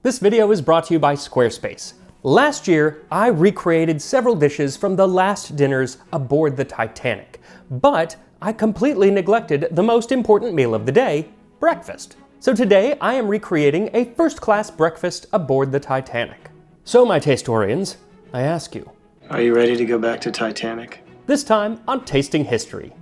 This video is brought to you by Squarespace. Last year, I recreated several dishes from the last dinners aboard the Titanic, but I completely neglected the most important meal of the day, breakfast. So today, I am recreating a first-class breakfast aboard the Titanic. So my Tastorians, I ask you, are you ready to go back to Titanic? This time on Tasting History.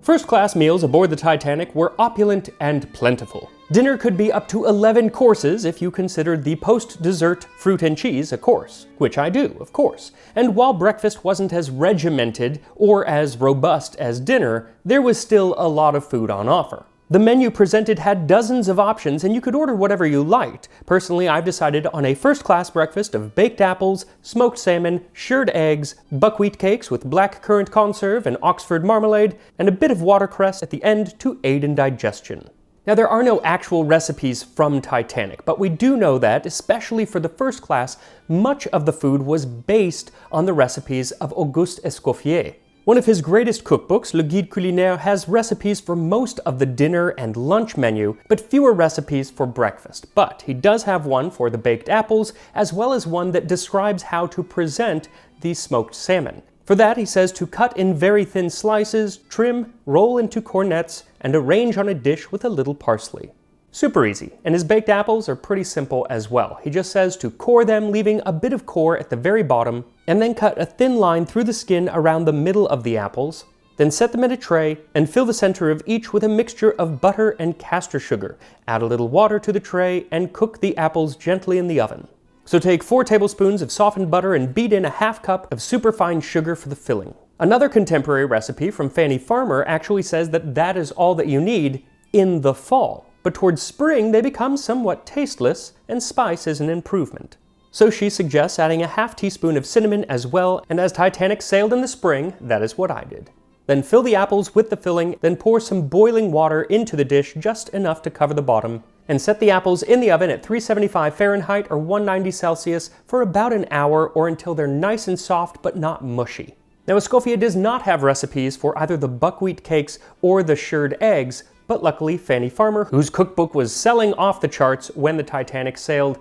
First-class meals aboard the Titanic were opulent and plentiful. Dinner could be up to 11 courses if you considered the post-dessert fruit and cheese a course, which I do, of course. And while breakfast wasn't as regimented or as robust as dinner, there was still a lot of food on offer. The menu presented had dozens of options and you could order whatever you liked. Personally, I've decided on a first-class breakfast of baked apples, smoked salmon, shirred eggs, buckwheat cakes with black currant conserve and Oxford marmalade, and a bit of watercress at the end to aid in digestion. Now, there are no actual recipes from Titanic, but we do know that, especially for the first class, much of the food was based on the recipes of Auguste Escoffier. One of his greatest cookbooks, Le Guide Culinaire, has recipes for most of the dinner and lunch menu, but fewer recipes for breakfast. But he does have one for the baked apples, as well as one that describes how to present the smoked salmon. For that, he says to cut in very thin slices, trim, roll into cornets, and arrange on a dish with a little parsley. Super easy, and his baked apples are pretty simple as well. He just says to core them, leaving a bit of core at the very bottom, and then cut a thin line through the skin around the middle of the apples, then set them in a tray, and fill the center of each with a mixture of butter and castor sugar. Add a little water to the tray, and cook the apples gently in the oven. So take 4 tablespoons of softened butter and beat in a half cup of superfine sugar for the filling. Another contemporary recipe from Fanny Farmer actually says that that is all that you need in the fall. But towards spring, they become somewhat tasteless, and spice is an improvement. So she suggests adding a half teaspoon of cinnamon as well, and as Titanic sailed in the spring, that is what I did. Then fill the apples with the filling, then pour some boiling water into the dish, just enough to cover the bottom, and set the apples in the oven at 375 Fahrenheit or 190 Celsius for about an hour or until they're nice and soft but not mushy. Now, Escoffier does not have recipes for either the buckwheat cakes or the shirred eggs, but luckily Fanny Farmer, whose cookbook was selling off the charts when the Titanic sailed,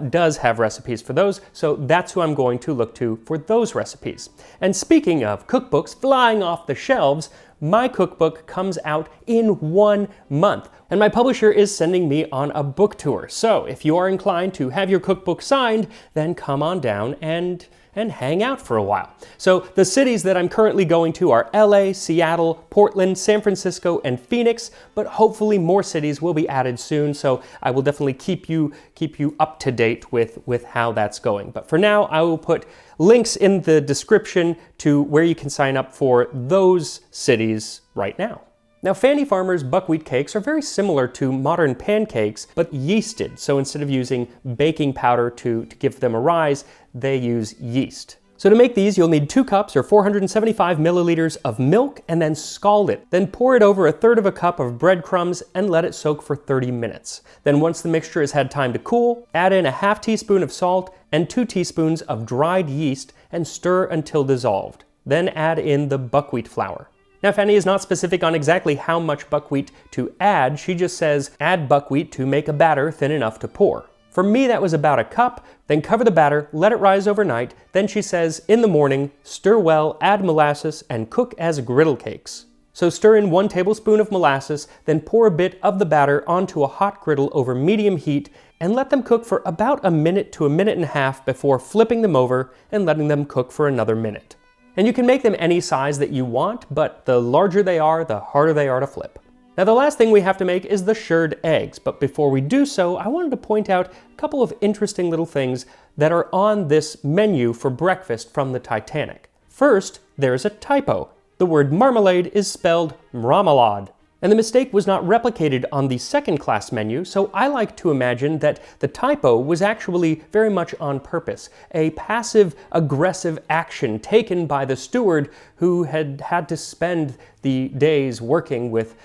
does have recipes for those, so that's who I'm going to look to for those recipes. And speaking of cookbooks flying off the shelves, my cookbook comes out in 1 month, and my publisher is sending me on a book tour. So if you are inclined to have your cookbook signed, then come on down and hang out for a while. So the cities that I'm currently going to are LA, Seattle, Portland, San Francisco, and Phoenix, but hopefully more cities will be added soon, so I will definitely keep you up to date with how that's going. But for now, I will put links in the description to where you can sign up for those cities right now. Now, Fanny Farmer's buckwheat cakes are very similar to modern pancakes, but yeasted. So instead of using baking powder to give them a rise, they use yeast. So to make these, you'll need 2 cups or 475 milliliters of milk and then scald it. Then pour it over 1/3 cup of breadcrumbs and let it soak for 30 minutes. Then once the mixture has had time to cool, add in a half teaspoon of salt and 2 teaspoons of dried yeast and stir until dissolved. Then add in the buckwheat flour. Now, Fanny is not specific on exactly how much buckwheat to add. She just says, add buckwheat to make a batter thin enough to pour. For me, that was about 1 cup, then cover the batter, let it rise overnight. Then she says, in the morning, stir well, add molasses, and cook as griddle cakes. So stir in 1 tablespoon of molasses, then pour a bit of the batter onto a hot griddle over medium heat, and let them cook for about 1 minute to 1.5 minutes before flipping them over and letting them cook for another minute. And you can make them any size that you want, but the larger they are, the harder they are to flip. Now, the last thing we have to make is the shirred eggs, but before we do so, I wanted to point out a couple of interesting little things that are on this menu for breakfast from the Titanic. First, there's a typo. The word marmalade is spelled marmalade. And the mistake was not replicated on the second-class menu, so I like to imagine that the typo was actually very much on purpose, a passive-aggressive action taken by the steward who had to spend the days working with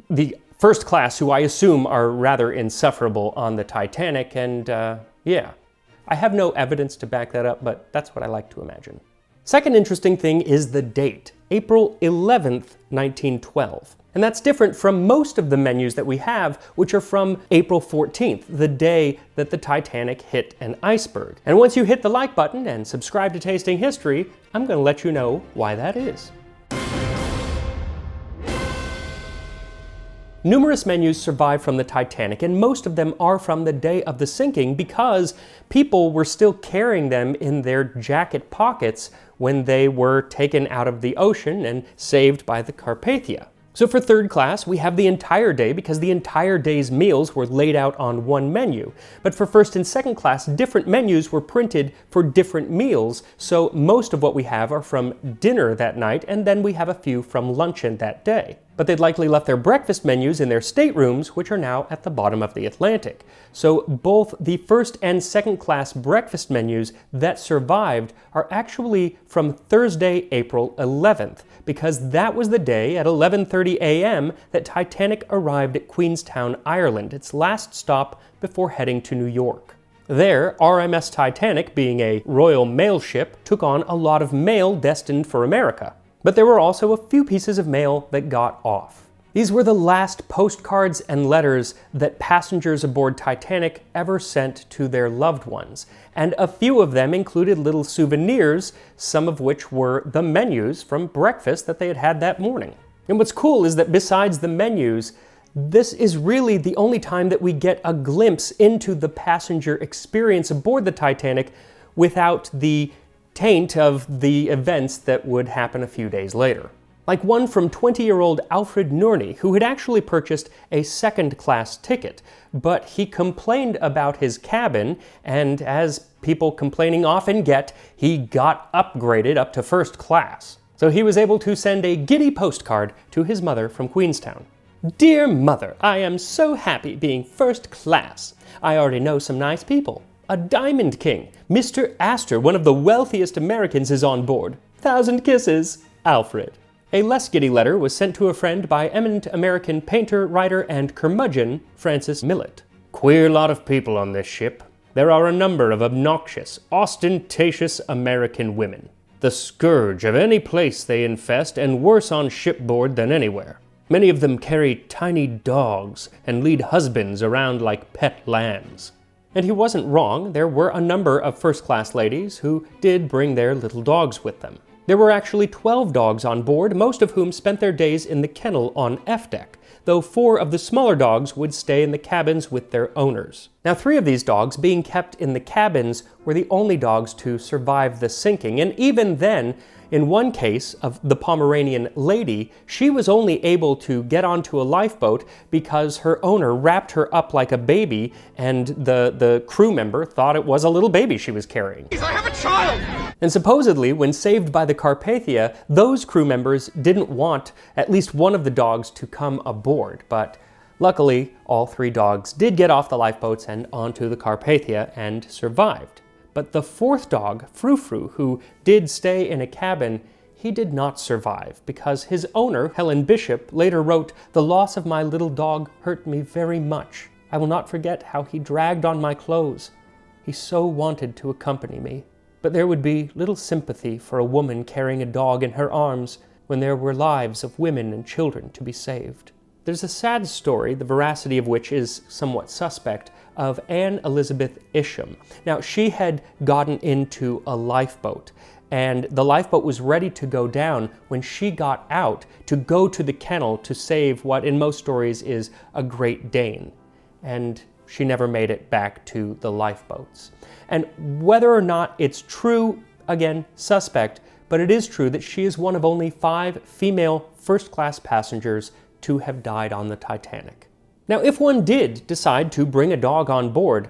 the first class, who I assume are rather insufferable on the Titanic, and yeah. I have no evidence to back that up, but that's what I like to imagine. Second interesting thing is the date. April 11th, 1912. And that's different from most of the menus that we have, which are from April 14th, the day that the Titanic hit an iceberg. And once you hit the like button and subscribe to Tasting History, I'm going to let you know why that is. Numerous menus survive from the Titanic, and most of them are from the day of the sinking because people were still carrying them in their jacket pockets when they were taken out of the ocean and saved by the Carpathia. So for third class, we have the entire day because the entire day's meals were laid out on one menu. But for first and second class, different menus were printed for different meals, so most of what we have are from dinner that night, and then we have a few from luncheon that day. But they'd likely left their breakfast menus in their staterooms, which are now at the bottom of the Atlantic. So both the first and second class breakfast menus that survived are actually from Thursday, April 11th, because that was the day at 11:30 a.m. that Titanic arrived at Queenstown, Ireland, its last stop before heading to New York. There, RMS Titanic, being a Royal Mail ship, took on a lot of mail destined for America. But there were also a few pieces of mail that got off. These were the last postcards and letters that passengers aboard Titanic ever sent to their loved ones, and a few of them included little souvenirs, some of which were the menus from breakfast that they had had that morning. And what's cool is that besides the menus, this is really the only time that we get a glimpse into the passenger experience aboard the Titanic without the taint of the events that would happen a few days later. Like one from 20-year-old Alfred Nourney, who had actually purchased a second-class ticket, but he complained about his cabin, and as people complaining often get, he got upgraded up to first class. So he was able to send a giddy postcard to his mother from Queenstown. "Dear Mother, I am so happy being first class. I already know some nice people. A Diamond King, Mr. Astor, one of the wealthiest Americans, is on board. 1,000 kisses, Alfred." A less giddy letter was sent to a friend by eminent American painter, writer, and curmudgeon Francis Millet. "Queer lot of people on this ship. There are a number of obnoxious, ostentatious American women. The scourge of any place they infest, and worse on shipboard than anywhere. Many of them carry tiny dogs and lead husbands around like pet lambs." And he wasn't wrong. There were a number of first-class ladies who did bring their little dogs with them. There were actually 12 dogs on board, most of whom spent their days in the kennel on F-deck, though 4 of the smaller dogs would stay in the cabins with their owners. Now 3 of these dogs being kept in the cabins were the only dogs to survive the sinking, and even then, in one case of the Pomeranian Lady, she was only able to get onto a lifeboat because her owner wrapped her up like a baby, and the crew member thought it was a little baby she was carrying. I have a child! And supposedly, when saved by the Carpathia, those crew members didn't want at least one of the dogs to come aboard, but luckily, all 3 dogs did get off the lifeboats and onto the Carpathia and survived. But the 4th dog, Frou Frou, who did stay in a cabin, he did not survive because his owner, Helen Bishop, later wrote, "The loss of my little dog hurt me very much. I will not forget how he dragged on my clothes. He so wanted to accompany me." But there would be little sympathy for a woman carrying a dog in her arms when there were lives of women and children to be saved. There's a sad story, the veracity of which is somewhat suspect, of Anne Elizabeth Isham. Now, she had gotten into a lifeboat, and the lifeboat was ready to go down when she got out to go to the kennel to save what in most stories is a Great Dane. And she never made it back to the lifeboats. And whether or not it's true, again, suspect, but it is true that she is one of only 5 female first-class passengers to have died on the Titanic. Now, if one did decide to bring a dog on board,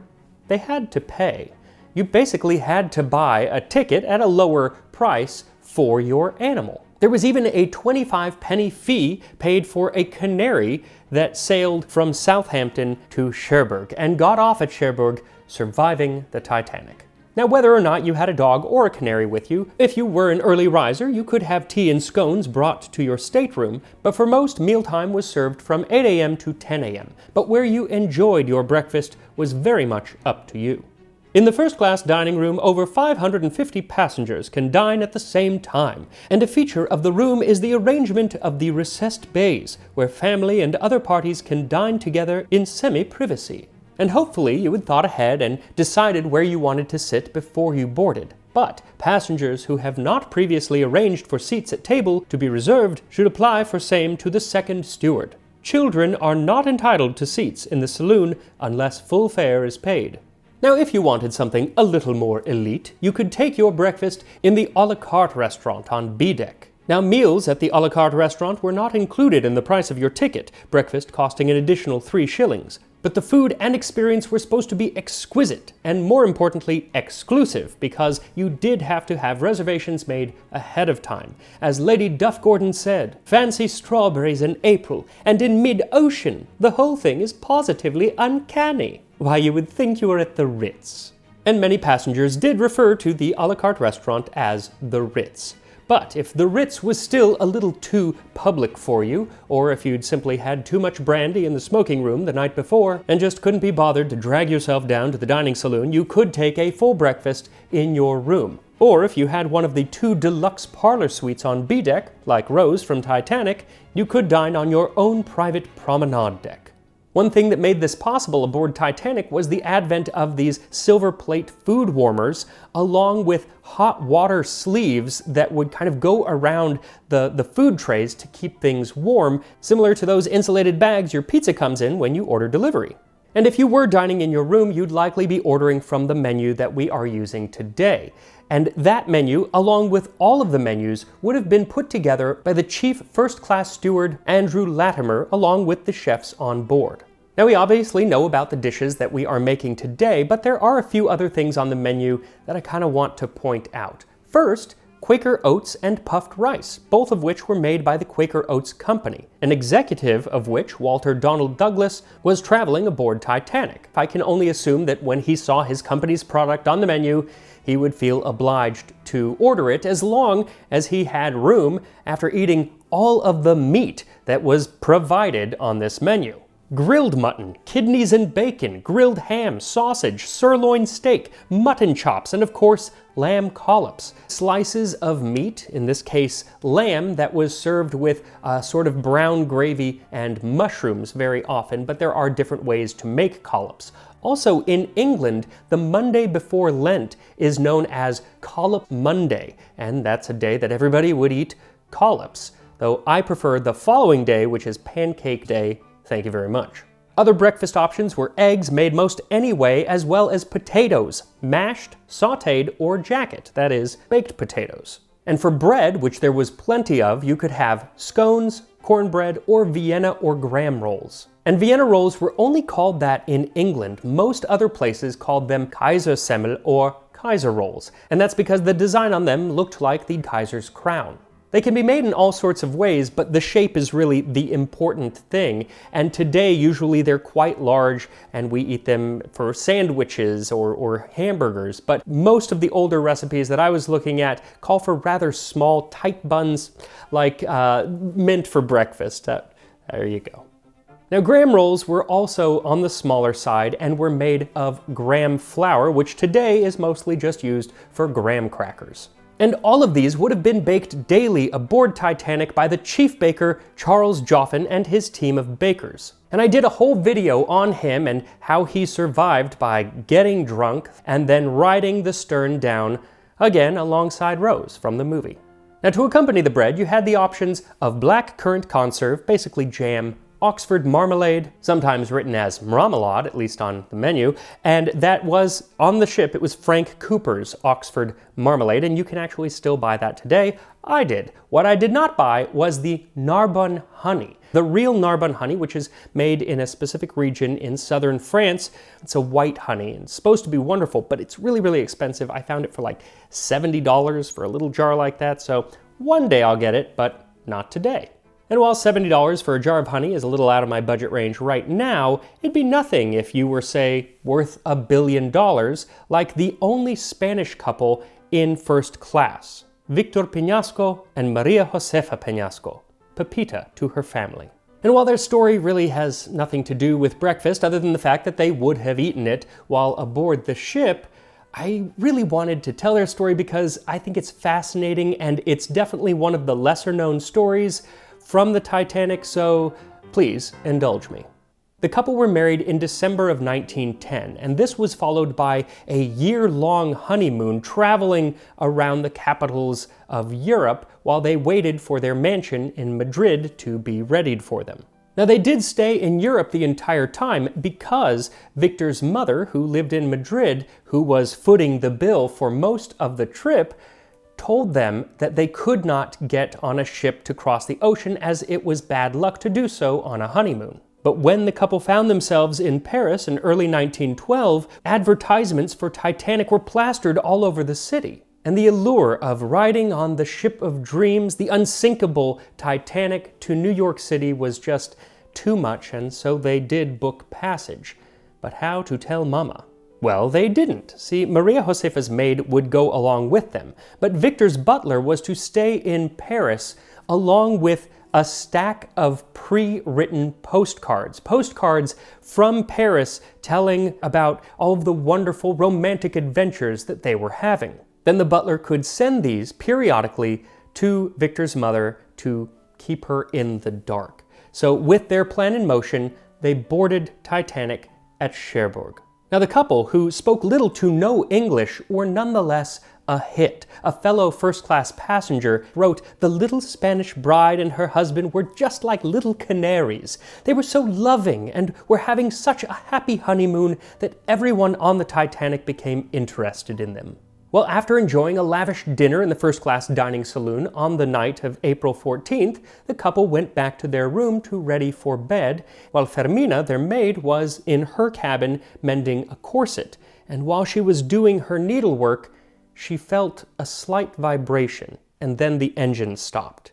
they had to pay. You basically had to buy a ticket at a lower price for your animal. There was even a 25-penny fee paid for a canary that sailed from Southampton to Cherbourg and got off at Cherbourg, surviving the Titanic. Now, whether or not you had a dog or a canary with you, if you were an early riser, you could have tea and scones brought to your stateroom, but for most, mealtime was served from 8 a.m. to 10 a.m. But where you enjoyed your breakfast was very much up to you. In the first-class dining room, over 550 passengers can dine at the same time, and a feature of the room is the arrangement of the recessed bays, where family and other parties can dine together in semi-privacy. And hopefully you had thought ahead and decided where you wanted to sit before you boarded. But passengers who have not previously arranged for seats at table to be reserved should apply for same to the second steward. Children are not entitled to seats in the saloon unless full fare is paid. Now, if you wanted something a little more elite, you could take your breakfast in the a la carte restaurant on B deck. Now, meals at the a la carte restaurant were not included in the price of your ticket, breakfast costing an additional 3 shillings. But the food and experience were supposed to be exquisite, and more importantly, exclusive, because you did have to have reservations made ahead of time. As Lady Duff Gordon said, "Fancy strawberries in April, and in mid-ocean. The whole thing is positively uncanny." Why, you would think you were at the Ritz. And many passengers did refer to the a la carte restaurant as the Ritz. But if the Ritz was still a little too public for you, or if you'd simply had too much brandy in the smoking room the night before and just couldn't be bothered to drag yourself down to the dining saloon, you could take a full breakfast in your room. Or if you had one of the 2 deluxe parlor suites on B deck, like Rose from Titanic, you could dine on your own private promenade deck. One thing that made this possible aboard Titanic was the advent of these silver plate food warmers, along with hot water sleeves that would kind of go around the food trays to keep things warm, similar to those insulated bags your pizza comes in when you order delivery. And if you were dining in your room, you'd likely be ordering from the menu that we are using today. And that menu, along with all of the menus, would have been put together by the chief first-class steward, Andrew Latimer, along with the chefs on board. Now, we obviously know about the dishes that we are making today, but there are a few other things on the menu that I kind of want to point out. First, Quaker Oats and puffed rice, both of which were made by the Quaker Oats Company, an executive of which, Walter Donald Douglas, was traveling aboard Titanic. I can only assume that when he saw his company's product on the menu, he would feel obliged to order it as long as he had room after eating all of the meat that was provided on this menu. Grilled mutton, kidneys and bacon, grilled ham, sausage, sirloin steak, mutton chops, and of course, lamb collops. Slices of meat, in this case lamb, that was served with a sort of brown gravy and mushrooms very often, but there are different ways to make collops. Also, in England, the Monday before Lent is known as Collop Monday, and that's a day that everybody would eat collops, though I prefer the following day, which is Pancake Day. Thank you very much. Other breakfast options were eggs made most any way, as well as potatoes, mashed, sautéed, or jacket, that is, baked potatoes. And for bread, which there was plenty of, you could have scones, cornbread, or Vienna or graham rolls. And Vienna rolls were only called that in England. Most other places called them Kaisersemmel or Kaiser rolls, and that's because the design on them looked like the Kaiser's crown. They can be made in all sorts of ways, but the shape is really the important thing. And today, usually they're quite large, and we eat them for sandwiches or hamburgers. But most of the older recipes that I was looking at call for rather small, tight buns, like meant for breakfast. There you go. Now, graham rolls were also on the smaller side and were made of graham flour, which today is mostly just used for graham crackers. And all of these would have been baked daily aboard Titanic by the chief baker, Charles Joffin, and his team of bakers. And I did a whole video on him and how he survived by getting drunk and then riding the stern down, again alongside Rose from the movie. Now, to accompany the bread, you had the options of black currant conserve, basically jam, Oxford marmalade, sometimes written as marmalade, at least on the menu, and that was, on the ship, it was Frank Cooper's Oxford marmalade, and you can actually still buy that today. I did. What I did not buy was the Narbonne honey. The real Narbonne honey, which is made in a specific region in southern France. It's a white honey, and it's supposed to be wonderful, but it's really, really expensive. I found it for like $70 for a little jar like that, so one day I'll get it, but not today. And while $70 for a jar of honey is a little out of my budget range right now, it'd be nothing if you were, say, worth $1 billion, like the only Spanish couple in first class, Victor Peñasco and Maria Josefa Peñasco, Pepita to her family. And while their story really has nothing to do with breakfast, other than the fact that they would have eaten it while aboard the ship, I really wanted to tell their story because I think it's fascinating and it's definitely one of the lesser known stories from the Titanic, so please indulge me. The couple were married in December of 1910, and this was followed by a year-long honeymoon traveling around the capitals of Europe while they waited for their mansion in Madrid to be readied for them. Now, they did stay in Europe the entire time because Victor's mother, who lived in Madrid, who was footing the bill for most of the trip, told them that they could not get on a ship to cross the ocean as it was bad luck to do so on a honeymoon. But when the couple found themselves in Paris in early 1912, advertisements for Titanic were plastered all over the city. And the allure of riding on the ship of dreams, the unsinkable Titanic to New York City was just too much, and so they did book passage. But how to tell Mama? Well, they didn't. See, Maria Josefa's maid would go along with them, but Victor's butler was to stay in Paris along with a stack of pre-written postcards from Paris telling about all of the wonderful romantic adventures that they were having. Then the butler could send these periodically to Victor's mother to keep her in the dark. So with their plan in motion, they boarded Titanic at Cherbourg. Now the couple, who spoke little to no English, were nonetheless a hit. A fellow first-class passenger wrote, "The little Spanish bride and her husband were just like little canaries. They were so loving and were having such a happy honeymoon that everyone on the Titanic became interested in them." Well, after enjoying a lavish dinner in the first-class dining saloon on the night of April 14th, the couple went back to their room to ready for bed, while Fermina, their maid, was in her cabin mending a corset. And while she was doing her needlework, she felt a slight vibration, and then the engine stopped.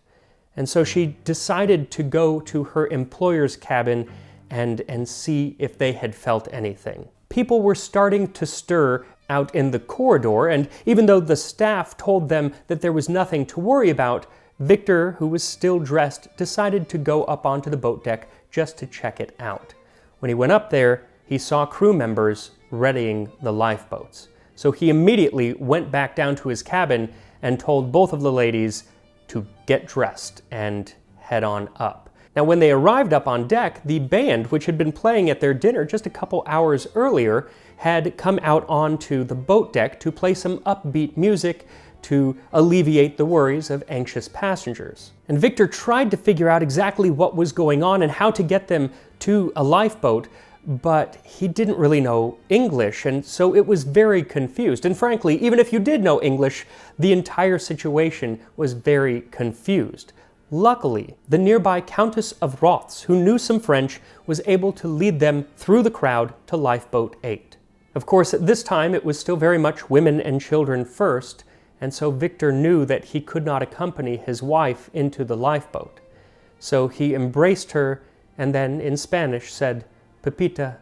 And so she decided to go to her employer's cabin and see if they had felt anything. People were starting to stir out in the corridor, and even though the staff told them that there was nothing to worry about, Victor, who was still dressed, decided to go up onto the boat deck just to check it out. When he went up there, he saw crew members readying the lifeboats. So he immediately went back down to his cabin and told both of the ladies to get dressed and head on up. Now, when they arrived up on deck, the band, which had been playing at their dinner just a couple hours earlier, had come out onto the boat deck to play some upbeat music to alleviate the worries of anxious passengers. And Victor tried to figure out exactly what was going on and how to get them to a lifeboat, but he didn't really know English, and so it was very confused. And frankly, even if you did know English, the entire situation was very confused. Luckily, the nearby Countess of Roths, who knew some French, was able to lead them through the crowd to Lifeboat 8. Of course, at this time, it was still very much women and children first, and so Victor knew that he could not accompany his wife into the lifeboat. So he embraced her and then, in Spanish, said, "Pepita,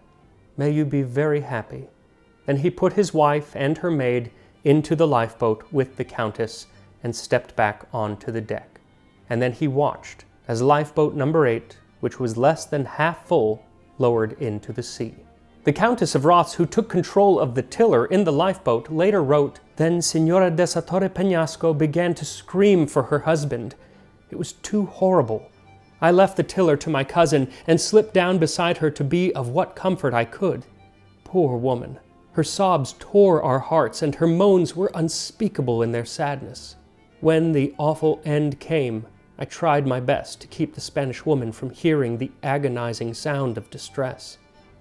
may you be very happy." Then he put his wife and her maid into the lifeboat with the Countess and stepped back onto the deck. And then he watched as lifeboat number 8, which was less than half full, lowered into the sea. The Countess of Roths, who took control of the tiller in the lifeboat, later wrote, "Then Senora de Torre Peñasco began to scream for her husband. It was too horrible. I left the tiller to my cousin and slipped down beside her to be of what comfort I could. Poor woman. Her sobs tore our hearts, and her moans were unspeakable in their sadness. When the awful end came, I tried my best to keep the Spanish woman from hearing the agonizing sound of distress.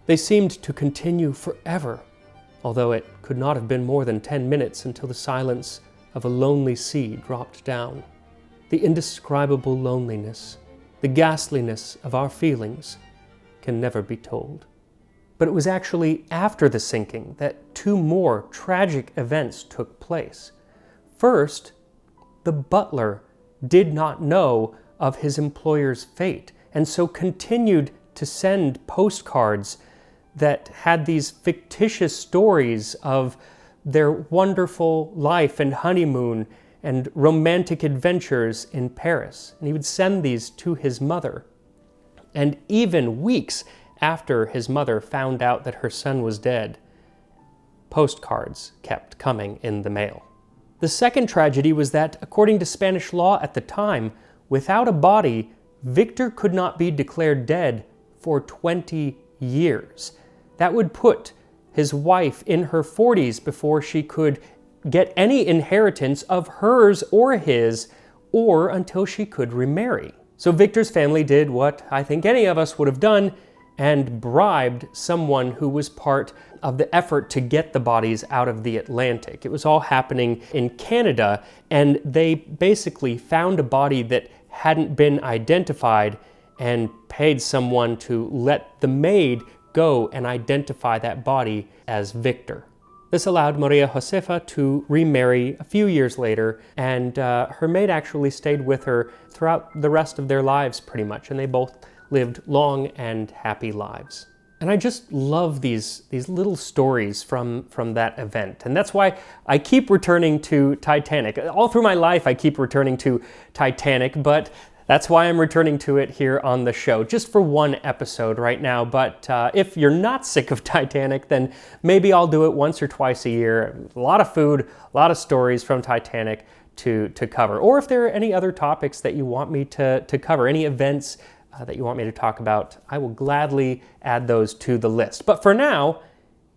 They seemed to continue forever, although it could not have been more than 10 minutes until the silence of a lonely sea dropped down. The indescribable loneliness, the ghastliness of our feelings can never be told." But it was actually after the sinking that 2 more tragic events took place. First, the butler did not know of his employer's fate, and so continued to send postcards that had these fictitious stories of their wonderful life and honeymoon and romantic adventures in Paris. And he would send these to his mother. And even weeks after his mother found out that her son was dead, postcards kept coming in the mail. The second tragedy was that, according to Spanish law at the time, without a body, Victor could not be declared dead for 20 years. That would put his wife in her 40s before she could get any inheritance of hers or his, or until she could remarry. So Victor's family did what I think any of us would have done and bribed someone who was part of the effort to get the bodies out of the Atlantic. It was all happening in Canada, and they basically found a body that hadn't been identified and paid someone to let the maid go and identify that body as Victor. This allowed Maria Josefa to remarry a few years later, and her maid actually stayed with her throughout the rest of their lives pretty much, and they both lived long and happy lives. And I just love these little stories from that event. And that's why I keep returning to Titanic. All through my life I keep returning to Titanic, but that's why I'm returning to it here on the show, just for one episode right now. But if you're not sick of Titanic, then maybe I'll do it once or twice a year. A lot of food, a lot of stories from Titanic to cover. Or if there are any other topics that you want me to cover, any events that you want me to talk about, I will gladly add those to the list. But for now,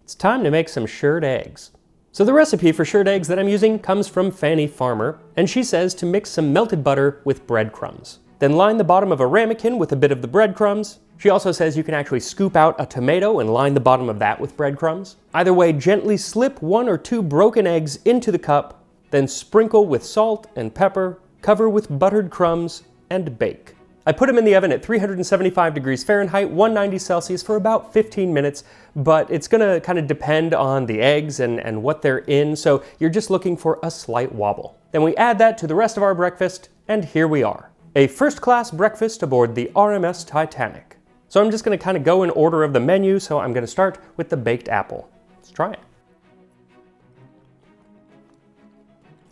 it's time to make some shirred eggs. So the recipe for shirred eggs that I'm using comes from Fanny Farmer, and she says to mix some melted butter with breadcrumbs. Then line the bottom of a ramekin with a bit of the breadcrumbs. She also says you can actually scoop out a tomato and line the bottom of that with breadcrumbs. Either way, gently slip 1 or 2 broken eggs into the cup, then sprinkle with salt and pepper, cover with buttered crumbs, and bake. I put them in the oven at 375 degrees Fahrenheit, 190 Celsius for about 15 minutes, but it's gonna kind of depend on the eggs and what they're in, so you're just looking for a slight wobble. Then we add that to the rest of our breakfast, and here we are. A first-class breakfast aboard the RMS Titanic. So I'm just gonna kind of go in order of the menu, so I'm gonna start with the baked apple. Let's try it.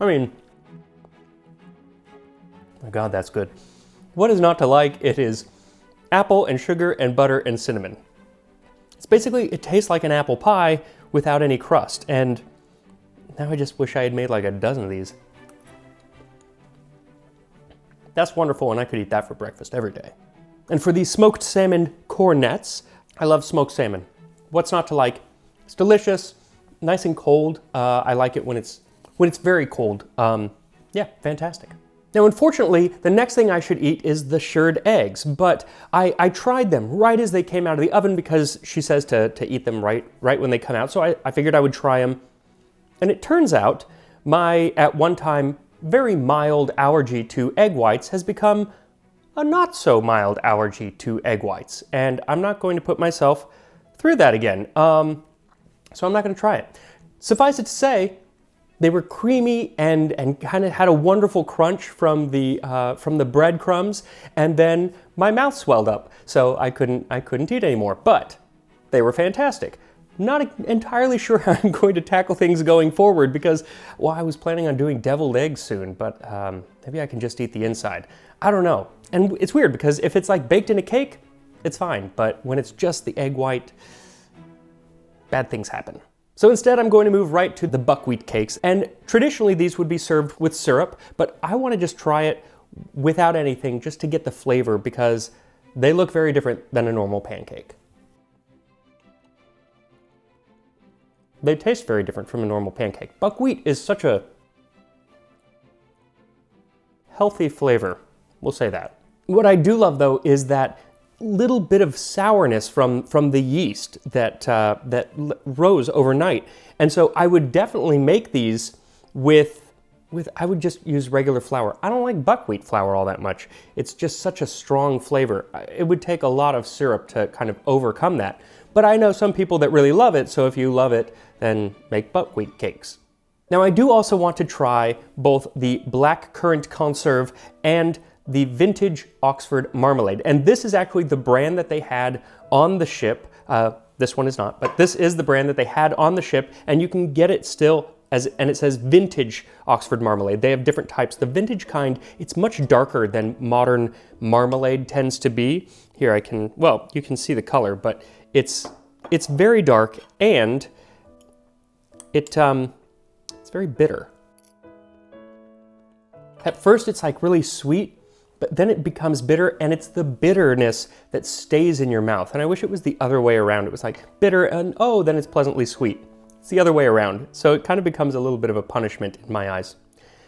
I mean, oh my God, that's good. What is not to like? It is apple and sugar and butter and cinnamon. It's basically, it tastes like an apple pie without any crust, and now I just wish I had made like a dozen of these. That's wonderful, and I could eat that for breakfast every day. And for these smoked salmon cornets, I love smoked salmon. What's not to like? It's delicious, nice and cold. I like it when it's very cold. Yeah, fantastic. Now, unfortunately, the next thing I should eat is the shirred eggs, but I tried them right as they came out of the oven because she says to eat them right when they come out, so I figured I would try them. And it turns out my, at one time, very mild allergy to egg whites has become a not so mild allergy to egg whites, and I'm not going to put myself through that again, so I'm not going to try it. Suffice it to say, they were creamy and kind of had a wonderful crunch from the breadcrumbs, and then my mouth swelled up, so I couldn't eat anymore. But they were fantastic. Not entirely sure how I'm going to tackle things going forward because, well, I was planning on doing deviled eggs soon, but maybe I can just eat the inside. I don't know. And it's weird because if it's like baked in a cake, it's fine, but when it's just the egg white, bad things happen. So instead, I'm going to move right to the buckwheat cakes, and traditionally these would be served with syrup, but I want to just try it without anything just to get the flavor because they look very different than a normal pancake. They taste very different from a normal pancake. Buckwheat is such a healthy flavor, we'll say that. What I do love though is that little bit of sourness from the yeast that rose overnight. And so I would definitely make these with I would just use regular flour. I don't like buckwheat flour all that much. It's just such a strong flavor. It would take a lot of syrup to kind of overcome that. But I know some people that really love it, so if you love it, then make buckwheat cakes. Now I do also want to try both the black currant conserve and the vintage Oxford marmalade. And this is actually the brand that they had on the ship. This one is not, but this is the brand that they had on the ship, and you can get it still and it says vintage Oxford marmalade. They have different types. The vintage kind, it's much darker than modern marmalade tends to be. Here you can see the color, but it's very dark, and it's very bitter. At first it's like really sweet, but then it becomes bitter, and it's the bitterness that stays in your mouth. And I wish it was the other way around. It was like bitter and oh, then it's pleasantly sweet. It's the other way around. So it kind of becomes a little bit of a punishment in my eyes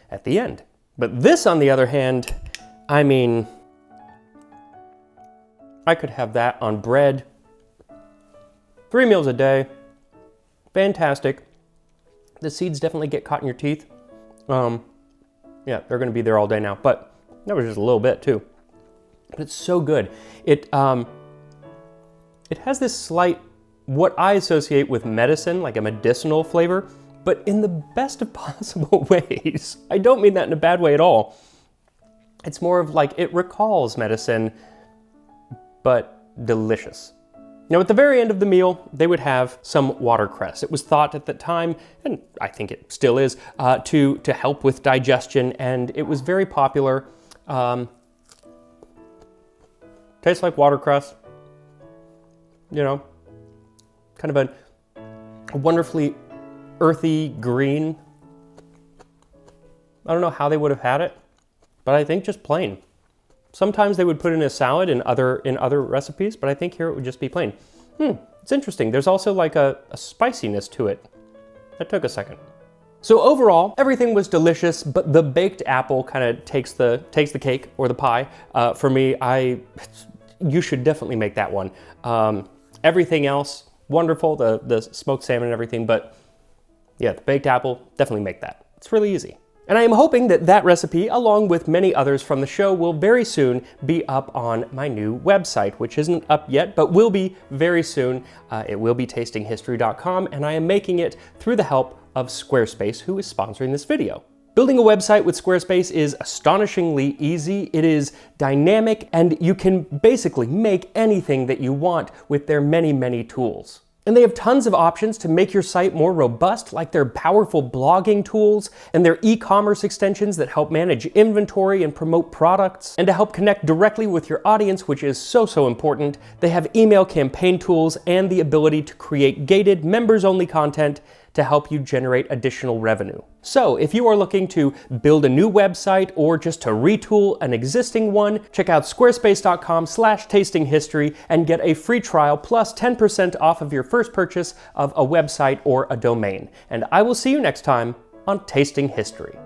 at the end. But this, on the other hand, I mean, I could have that on bread. 3 meals a day. Fantastic. The seeds definitely get caught in your teeth. Yeah, they're gonna be there all day now, but that was just a little bit too. But it's so good. It has this slight, what I associate with medicine, like a medicinal flavor, but in the best of possible ways. I don't mean that in a bad way at all. It's more of like, it recalls medicine, but delicious. Now, at the very end of the meal, they would have some watercress. It was thought at the time, and I think it still is, to help with digestion, and it was very popular. Tastes like watercress, you know, kind of a wonderfully earthy green. I don't know how they would have had it, but I think just plain. Sometimes they would put in a salad in other recipes, but I think here it would just be plain. It's interesting. There's also like a spiciness to it. That took a second. So overall, everything was delicious, but the baked apple kind of takes the cake or the pie. For me, you should definitely make that one. Everything else, wonderful, the smoked salmon and everything, but yeah, the baked apple, definitely make that. It's really easy. And I am hoping that that recipe, along with many others from the show, will very soon be up on my new website, which isn't up yet, but will be very soon. It will be tastinghistory.com, and I am making it through the help of Squarespace, who is sponsoring this video. Building a website with Squarespace is astonishingly easy. It is dynamic, and you can basically make anything that you want with their many, many tools. And they have tons of options to make your site more robust, like their powerful blogging tools and their e-commerce extensions that help manage inventory and promote products. And to help connect directly with your audience, which is so important, they have email campaign tools and the ability to create gated members-only content to help you generate additional revenue. So if you are looking to build a new website or just to retool an existing one, check out squarespace.com/tastinghistory and get a free trial plus 10% off of your first purchase of a website or a domain. And I will see you next time on Tasting History.